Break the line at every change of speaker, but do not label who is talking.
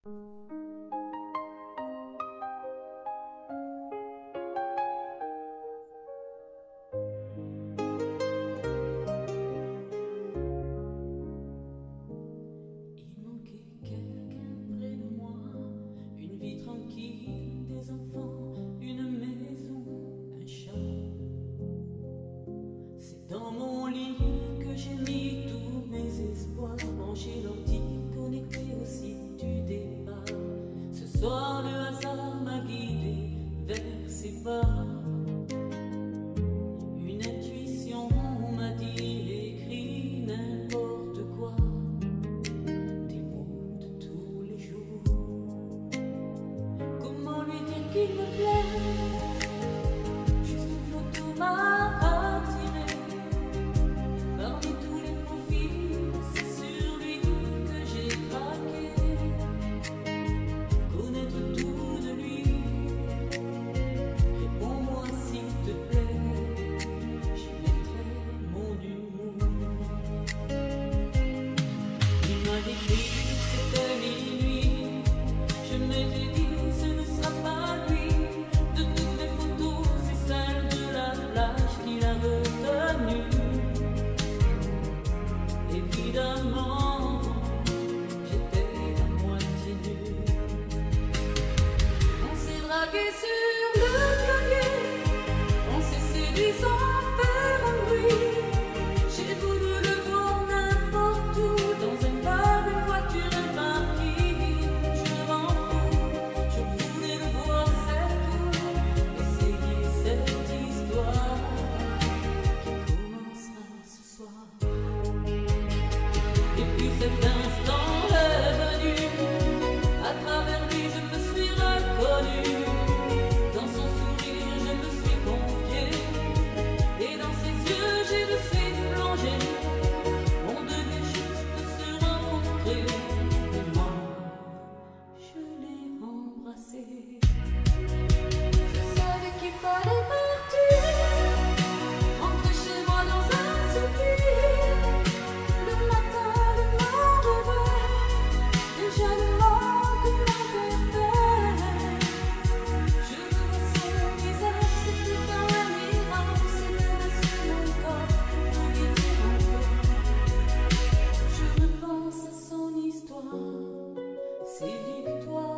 Il manquait quelqu'un près de moi, une vie tranquille, des enfants, une maison, un chat. C'est dans mon lit que j'ai mis tous mes espoirs, branché l'ordi, connecté au site du départ. Ce soir le hasard m'a guidé vers ses pas. Une intuition m'a dit écris n'importe quoi, des mots de tous les jours. Comment lui dire qu'il me plaît? Juste une photo m'a attiré. Parmi tous les profils, c'est sur lui que j'ai craqué. Connaître tout de lui, réponds-moi s'il te plaît, j'y mettrai mon humour. Il m'a décrit que c'était minuit, je m'étais dit ce ne sera pas lui. De toutes les photos, c'est celle de la plage qu'il a retenue. Évidemment, j'étais à moitié nue. On s'est dragué sur le clavier, on s'est séduit sans faire un bruit. J'ai voulu le voir n'importe où, dans un bar, une voiture, un parking. Je m'en fous, je voulais le voir cette fois, essayer cette histoire qui commencera ce soir. Et puis cet instant est venu, à travers lui je me suis reconnu. Dans son sourire je me suis confié, et dans ses yeux je me suis plongé. On devait juste se rencontrer, et moi je l'ai embrassé. Je savais qu'il fallait partir, rentrer chez moi dans un soupir. Le matin, le lendemain, déjà le manque m'emportait. Je vois son visage, c'était pas un miracle, c'était sur mon corps, pour guider encore. Je repense à son histoire, ses victoires.